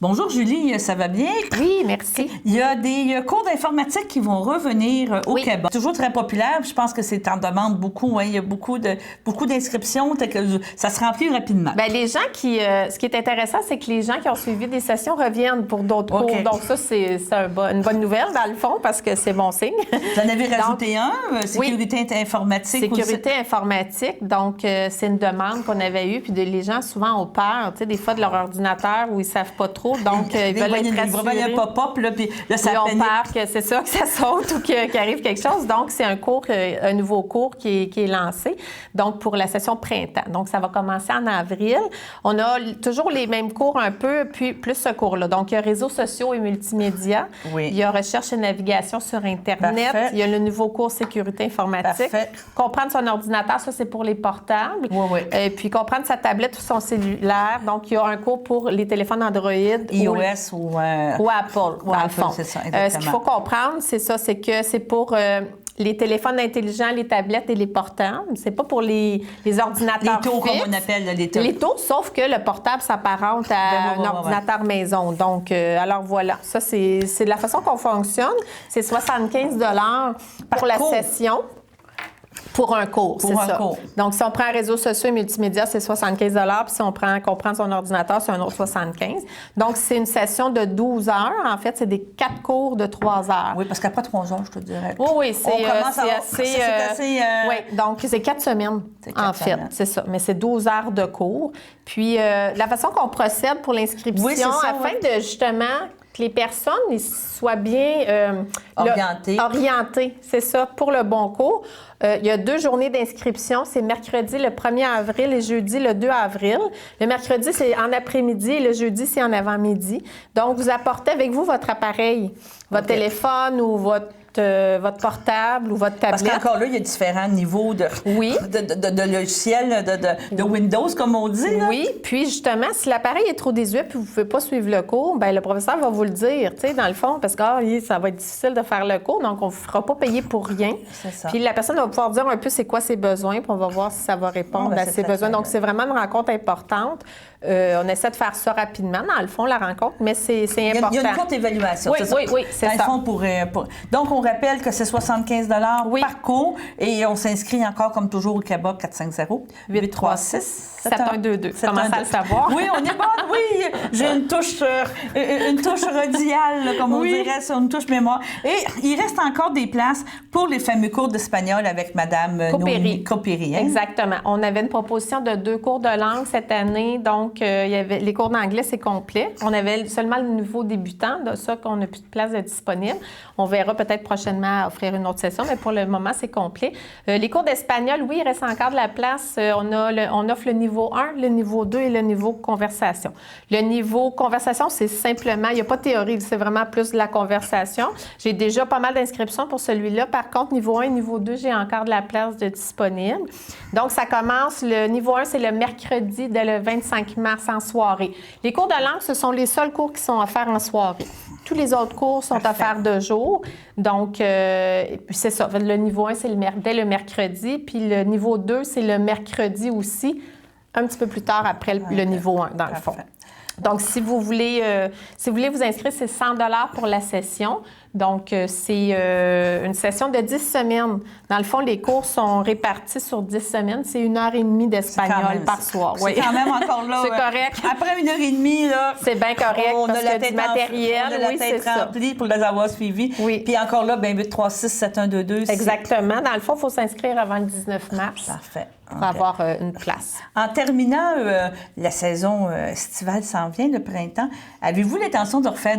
Bonjour Julie, ça va bien? Oui, merci. Il y a des cours d'informatique qui vont revenir au Oui. Québec. Toujours très populaire, je pense que c'est en demande beaucoup. Hein. Il y a beaucoup d'inscriptions, ça se remplit rapidement. Bien, les gens ce qui est intéressant, c'est que les gens qui ont suivi des sessions reviennent pour d'autres cours. Donc ça, c'est une bonne nouvelle dans le fond parce que c'est bon signe. Vous en avez rajouté sécurité informatique. Sécurité informatique. Donc, c'est une demande qu'on avait eue. Puis les gens, souvent, ont peur, tu sais, des fois de leur ordinateur où ils savent pas trop. Donc, ils veulent être rassurés. Il y a un pop-up, là, puis là, ça ils ont panique. peur que c'est ça, que ça saute ou qu'il arrive quelque chose. Donc, c'est un nouveau cours qui est lancé, donc pour la session printemps. Donc, ça va commencer en avril. On a toujours les mêmes cours un peu, puis plus ce cours-là. Donc, il y a réseaux sociaux et multimédia. Oui. Il y a recherche et navigation sur Internet. Parfait. Il y a le nouveau cours sécurité informatique. Parfait. Comprendre son ordinateur, ça, c'est pour les portables. Oui, oui. Et puis, comprendre sa tablette ou son cellulaire. Donc, il y a un cours pour les téléphones Android. iOS ou Apple, dans le fond. C'est ça, exactement. Ce qu'il faut comprendre, c'est ça, c'est que c'est pour les téléphones intelligents, les tablettes et les portables. C'est pas pour les ordinateurs Les taux, fixes. comme on appelle, les taux. Les taux, sauf que le portable s'apparente à un ordinateur maison. Donc, alors voilà, ça, c'est de la façon qu'on fonctionne. C'est 75 pour la session. Pour un cours, c'est ça. Donc, si on prend réseaux sociaux et multimédia, c'est 75 puis si on comprend son ordinateur, c'est un autre 75 Donc, c'est une session de 12 heures. En fait, c'est des 4 cours de 3 heures. Oui, parce qu'après 3 heures, je te dirais. Oui, c'est assez... Oui, donc c'est 4 semaines, en fait, c'est ça. Mais c'est 12 heures de cours. Puis, la façon qu'on procède pour l'inscription, afin de justement... que les personnes soient bien orientées, c'est ça, pour le bon cours. Il y a 2 journées d'inscription. C'est mercredi le 1er avril et jeudi le 2 avril. Le mercredi, c'est en après-midi et le jeudi, c'est en avant-midi. Donc, vous apportez avec vous votre appareil, votre téléphone ou votre portable ou votre tablette. Parce qu'encore là, il y a différents niveaux de logiciels, de Windows, comme on dit. Là. Oui, puis justement, si l'appareil est trop désuet puis vous ne pouvez pas suivre le cours, bien, le professeur va vous le dire, tu sais, dans le fond, parce que ça va être difficile de faire le cours, donc on ne vous fera pas payer pour rien. C'est ça. Puis la personne va pouvoir dire un peu c'est quoi ses besoins, puis on va voir si ça va répondre à ses besoins. Donc, c'est vraiment une rencontre importante. On essaie de faire ça rapidement, dans le fond, la rencontre, mais c'est important. Il y a une courte évaluation, c'est ça? Oui, c'est ça. Dans le fond, Donc, on rappelle que c'est 75 par cours et on s'inscrit encore, comme toujours, au CABA 450-836-7122. Comment ça le savoir? Oui, on est bonne, oui. J'ai une touche radiale, là, comme on dirait, sur une touche mémoire. Et il reste encore des places pour les fameux cours d'espagnol avec Mme Copéry. Hein? Exactement. On avait une proposition de 2 cours de langue cette année, donc il y avait les cours d'anglais, c'est complet. On avait seulement le niveau débutant, de ça qu'on n'a plus de place disponible. On verra peut-être prochainement à offrir une autre session, mais pour le moment, c'est complet. Les cours d'espagnol, oui, il reste encore de la place. On offre le niveau 1, le niveau 2 et le niveau conversation. Le niveau conversation, c'est simplement, il n'y a pas de théorie, c'est vraiment plus de la conversation. J'ai déjà pas mal d'inscriptions pour celui-là. Par contre, niveau 1 et niveau 2, j'ai encore de la place disponible. Donc, ça commence, le niveau 1, c'est le mercredi dès le 25 mars en soirée. Les cours de langue, ce sont les seuls cours qui sont offerts en soirée. Tous les autres cours sont offerts de jour. Donc, c'est ça. Le niveau 1, c'est dès le mercredi. Puis le niveau 2, c'est le mercredi aussi, un petit peu plus tard après le niveau 1, dans le fond. Donc, si vous voulez vous inscrire, c'est 100 pour la session. Donc, c'est une session de 10 semaines. Dans le fond, les cours sont répartis sur 10 semaines. C'est 1h30 d'espagnol par soir. C'est quand même encore là. C'est correct. Après 1h30, là, c'est bien correct parce qu'il y a du matériel. On a la tête remplie pour les avoir suivis. Oui. Puis encore là, 836-7122. Exactement. Dans le fond, il faut s'inscrire avant le 19 mars. Parfait. Pour avoir une place. En terminant, la saison estivale s'en vient, le printemps. Avez-vous l'intention de refaire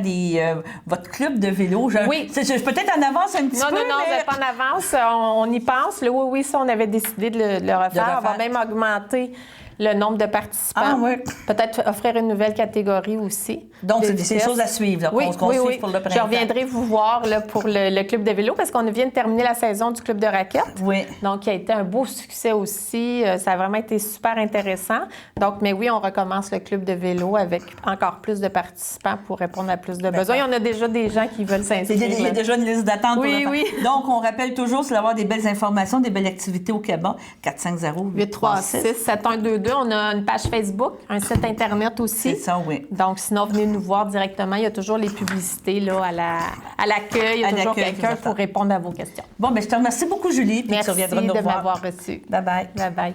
votre club de vélo? Oui. Peut-être en avance un petit peu. Non, mais... pas en avance. On y pense. Oui, ça, on avait décidé de le refaire. On va même augmenter le nombre de participants. Ah, oui. Peut-être offrir une nouvelle catégorie aussi. Donc, c'est des choses à suivre. Là, oui. Pour le printemps. Je reviendrai vous voir là, pour le club de vélo parce qu'on vient de terminer la saison du club de raquettes. Oui. Donc, il a été un beau succès aussi. Ça a vraiment été super intéressant. Donc, mais oui, on recommence le club de vélo avec encore plus de participants pour répondre à plus de besoins. Il y en a déjà des gens qui veulent s'inscrire. Il y a déjà une liste d'attente. Oui. Donc, on rappelle toujours, c'est d'avoir des belles informations, des belles activités au Québec. 450-836-7122. deux. On a une page Facebook, un site Internet aussi. C'est ça, oui. Donc, sinon, venez nous voir directement. Il y a toujours les publicités là, à l'accueil. Il y a toujours quelqu'un pour répondre à vos questions. Bon, bien, je te remercie beaucoup, Julie. Puis Merci tu reviendras nous de voir. m'avoir reçu. Bye-bye. Bye-bye.